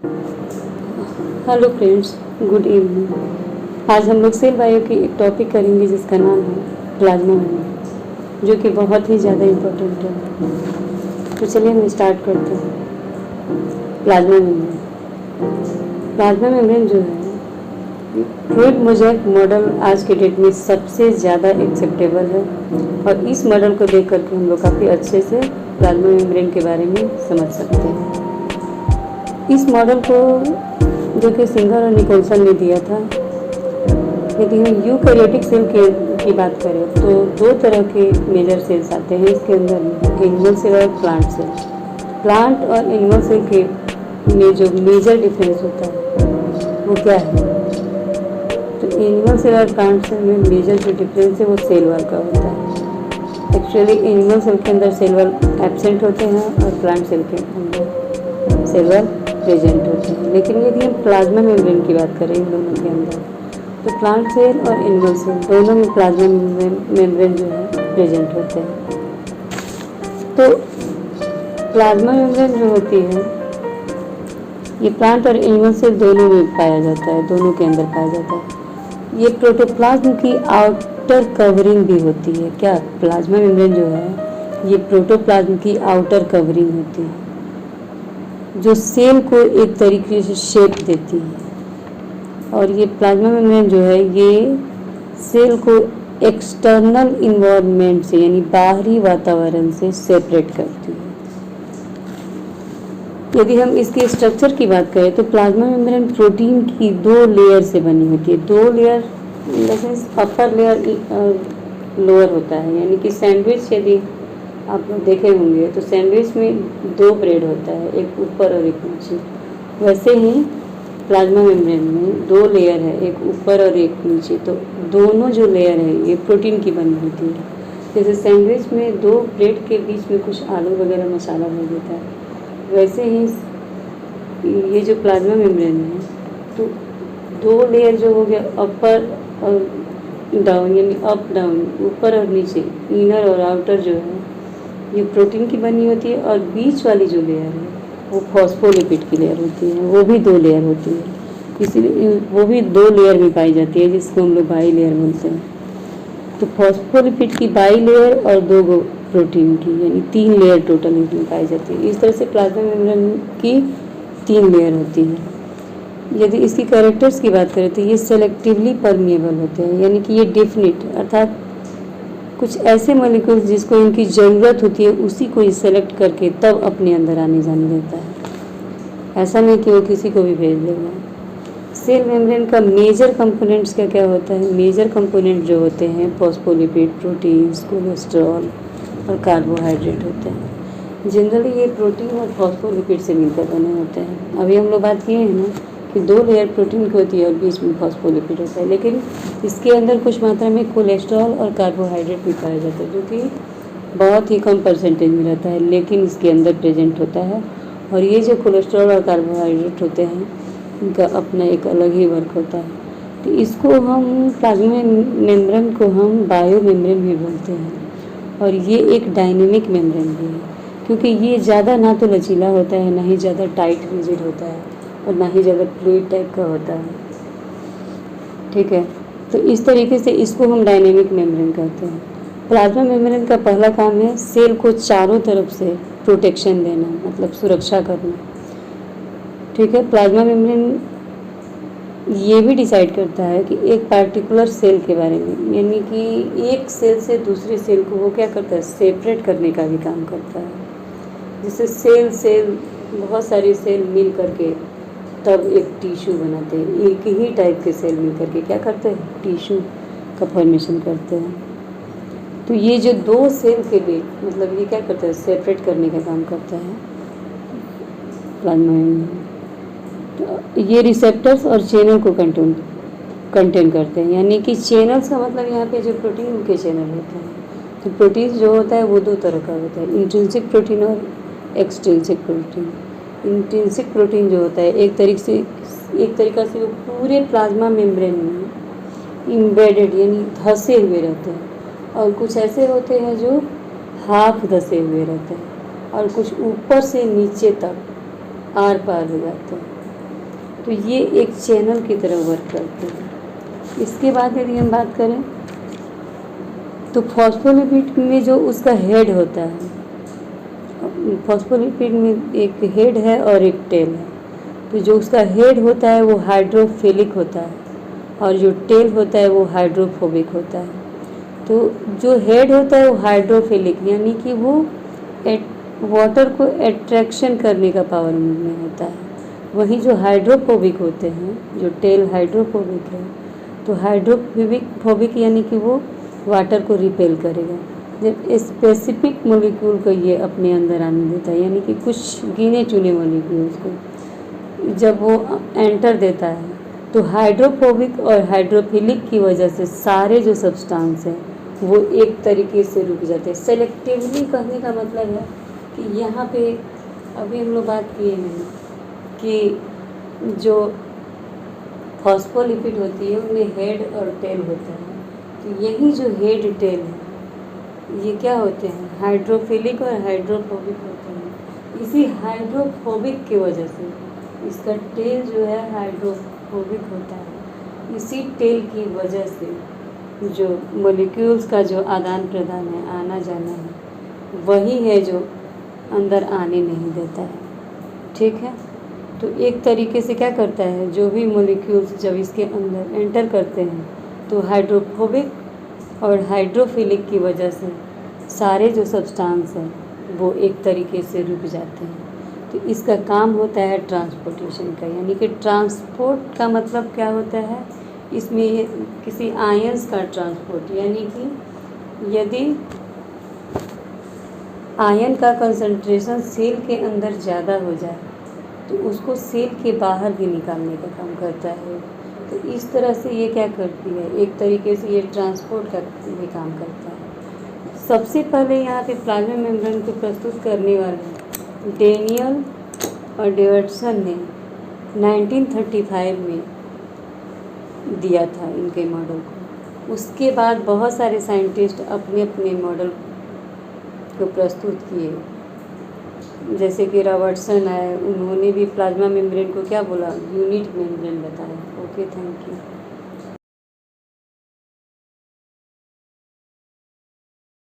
Hello friends, good evening. आज हम लोग सेल बायो की एक टॉपिक करेंगे जिसका नाम है प्लाज्मा मेम्ब्रेन, जो कि बहुत ही ज़्यादा इम्पोर्टेंट है। तो चलिए हम स्टार्ट करते हैं। प्लाज्मा मेम्ब्रेन जो है फ्लूइड मोज़ेक मॉडल आज के डेट में सबसे ज़्यादा एक्सेप्टेबल है, और इस मॉडल को देख करके हम लोग काफ़ी अच्छे से प्लाज्मा मेम्ब्रेन के बारे में समझ सकते हैं। इस मॉडल को जो कि सिंगर और निकोलसन ने दिया था। यदि हम यूकैरियोटिक सेल की बात करें तो दो तरह के मेजर सेल्स आते हैं इसके अंदर, एनिमल सेल और प्लांट सेल। प्लांट और एनिमल सेल के में जो मेजर डिफरेंस होता है वो क्या है? तो एनिमल सेल और प्लांट सेल में मेजर जो डिफरेंस है वो सेल वॉल का होता है। एक्चुअली एनिमल सेल के अंदर सेल वॉल एब्सेंट होते हैं और प्लांट सेल के अंदर सेल वॉल प्रेजेंट होते हैं। लेकिन यदि हम प्लाज्मा मेम्ब्रेन की बात करें इन दोनों के अंदर, तो प्लांट सेल और एनिमल सेल दोनों में प्लाज्मा मेम्ब्रेन जो है प्रेजेंट होते हैं। तो प्लाज्मा मेम्ब्रेन जो होती है ये प्लांट और एनिमल सेल दोनों में पाया जाता है, दोनों के अंदर पाया जाता है। ये प्रोटोप्लाज्म की आउटर कवरिंग भी होती है। क्या प्लाज्मा मेम्ब्रेन जो है ये प्रोटोप्लाज्म की आउटर कवरिंग होती है जो सेल को एक तरीके से शेप देती है। और ये प्लाज्मा मेम्ब्रेन जो है ये सेल को एक्सटर्नल इन्वायरमेंट से यानी बाहरी वातावरण से सेपरेट करती है। यदि हम इसके स्ट्रक्चर की बात करें तो प्लाज्मा मेम्ब्रेन प्रोटीन की दो लेयर से बनी होती है। दो layer in the sense upper layer lower होता है, यानी कि सैंडविच यदि आप लोग देखे होंगे तो सैंडविच में दो ब्रेड होता है, एक ऊपर और एक नीचे। वैसे ही प्लाज्मा मेम्ब्रेन में दो लेयर है, एक ऊपर और एक नीचे। तो दोनों जो लेयर है ये प्रोटीन की बनी होती है। जैसे सैंडविच में दो ब्रेड के बीच में कुछ आलू वगैरह मसाला हो देता है, वैसे ही ये जो प्लाज्मा मेम्ब्रेन है तो दो लेयर जो हो गया अपर और डाउन, यानी अप डाउन, ऊपर और नीचे, इनर और आउटर जो है ये प्रोटीन की बनी होती है। और बीच वाली जो लेयर है वो फॉस्फोलिपिड की लेयर होती है, वो भी दो लेयर होती है, इसीलिए वो भी दो लेयर में पाई जाती है जिसको हम लोग बाई लेयर बोलते हैं। तो फॉस्फोलिपिड की बाई लेयर और दो प्रोटीन की, यानी तीन लेयर टोटल इसमें पाई जाती है। इस तरह से प्लाज्मा मेम्ब्रेन की तीन लेयर होती है। यदि इसकी कैरेक्टर्स की बात करें तो ये सेलेक्टिवली परमिएबल होते हैं, यानी कि ये डेफिनिट अर्थात कुछ ऐसे मॉलिक्यूल्स जिसको इनकी ज़रूरत होती है उसी को ही सेलेक्ट करके तब अपने अंदर आने जाने देता है। ऐसा नहीं कि वो किसी को भी भेज देगा। सेल मेम्ब्रेन का मेजर कंपोनेंट्स क्या क्या होता है? मेजर कंपोनेंट जो होते हैं फॉस्फोलिपिड, प्रोटीन्स, कोलेस्ट्रॉल और कार्बोहाइड्रेट होते हैं। जनरली ये प्रोटीन और फॉस्फोलिपिड से मिलकर बने होते हैं। अभी हम लोग बात किए हैं ना कि दो लेयर प्रोटीन की होती है और बीच में फॉस्फोलिपिड होता है, लेकिन इसके अंदर कुछ मात्रा में कोलेस्ट्रॉल और कार्बोहाइड्रेट भी पाया जाता है जो कि बहुत ही कम परसेंटेज में रहता है, लेकिन इसके अंदर प्रेजेंट होता है। और ये जो कोलेस्ट्रॉल और कार्बोहाइड्रेट होते हैं इनका अपना एक अलग ही वर्क होता है। तो इसको हम प्लाज्मा मेम्ब्रेन को हम बायो मेम्ब्रेन भी बोलते हैं। और ये एक डायनेमिक मेम्ब्रेन भी है, क्योंकि ये ज़्यादा ना तो लचीला होता है, ना ही ज़्यादा टाइट रिजिड होता है, और ना ही ज़्यादा फ्लूइड टाइप का होता है। ठीक है, तो इस तरीके से इसको हम डायनेमिक मेम्ब्रेन कहते हैं। प्लाज्मा मेम्ब्रेन का पहला काम है सेल को चारों तरफ से प्रोटेक्शन देना, मतलब सुरक्षा करना। ठीक है, प्लाज्मा मेम्ब्रेन ये भी डिसाइड करता है कि एक पार्टिकुलर सेल के बारे में, यानी कि एक सेल से दूसरे सेल को वो क्या करता है, सेपरेट करने का भी काम करता है। जैसे सेल बहुत सारे सेल मिल करके तब एक टिश्यू बनाते हैं, एक ही टाइप के सेल मिल करके क्या करते हैं, टिश्यू का फॉर्मेशन करते हैं। तो ये जो दो सेल के बीच, मतलब ये क्या करता है, सेपरेट करने का काम करता है प्लाज्मा मेम्ब्रेन। तो ये रिसेप्टर्स और चैनल को कंटेन करते हैं, यानी कि चैनल्स का मतलब यहाँ पे जो प्रोटीन के चैनल होते हैं। तो प्रोटीन जो होता है वो दो तरह का होता है, इंट्रिंसिक प्रोटीन और एक्सट्रिंसिक प्रोटीन। इंट्रिंसिक प्रोटीन जो होता है एक तरीका से वो पूरे प्लाज्मा मेम्ब्रेन में इम्बेडेड यानी धंसे हुए रहते हैं, और कुछ ऐसे होते हैं जो हाफ धंसे हुए रहते हैं, और कुछ ऊपर से नीचे तक आर पार हो जाते हैं। तो ये एक चैनल की तरह वर्क करते हैं। इसके बाद यदि हम बात करें तो फॉस्फोलिपिड में जो उसका हेड होता है, फॉस्फोलिपिड में एक हेड है और एक टेल है। तो जो उसका हेड होता है वो हाइड्रोफिलिक होता है और जो टेल होता है वो हाइड्रोफोबिक होता है। तो जो हेड होता है वो हाइड्रोफिलिक यानी कि वो वाटर को अट्रैक्शन करने का पावर में होता है। वहीं जो हाइड्रोफोबिक होते हैं, जो टेल हाइड्रोफोबिक है, तो हाइड्रोफोबिक यानी कि वो वाटर को रिपेल करेगा। जब स्पेसिफिक मॉलिक्यूल को ये अपने अंदर आने देता है, यानी कि कुछ गिने चुने मॉलिक्यूल्स को जब वो एंटर देता है, तो हाइड्रोफोबिक और हाइड्रोफिलिक की वजह से सारे जो सब्सटेंस हैं वो एक तरीके से रुक जाते हैं। सेलेक्टिवली कहने का मतलब है कि यहाँ पे अभी हम लोग बात किए हैं कि जो फॉस्फोलिपिड होती है उनमें हेड और टेल होता है। तो यही जो हेड टेल है ये क्या होते हैं, हाइड्रोफिलिक और हाइड्रोफोबिक होते हैं। इसी हाइड्रोफोबिक की वजह से इसका टेल जो है हाइड्रोफोबिक होता है। इसी टेल की वजह से जो मॉलिक्यूल्स का जो आदान प्रदान है, आना जाना है, वही है जो अंदर आने नहीं देता है। ठीक है, तो एक तरीके से क्या करता है, जो भी मॉलिक्यूल्स जब इसके अंदर एंटर करते हैं तो हाइड्रोफोबिक और हाइड्रोफिलिक की वजह से सारे जो सब्सटेंस हैं वो एक तरीके से रुक जाते हैं। तो इसका काम होता है ट्रांसपोर्टेशन का, यानी कि ट्रांसपोर्ट का मतलब क्या होता है, इसमें किसी आयंस का ट्रांसपोर्ट, यानी कि यदि आयन का कंसंट्रेशन सेल के अंदर ज़्यादा हो जाए तो उसको सेल के बाहर भी निकालने का काम करता है। तो इस तरह से ये क्या करती है, एक तरीके से ये ट्रांसपोर्ट का भी काम करता है। सबसे पहले यहाँ पे प्लाज्मा मेम्ब्रेन को प्रस्तुत करने वाले डेनियल और डेविडसन ने 1935 में दिया था इनके मॉडल को। उसके बाद बहुत सारे साइंटिस्ट अपने अपने मॉडल को प्रस्तुत किए, जैसे कि रॉबर्टसन आए, उन्होंने भी प्लाज्मा मेम्ब्रेन को क्या बोला, यूनिट मेम्ब्रेन बताया। Okay, thank you.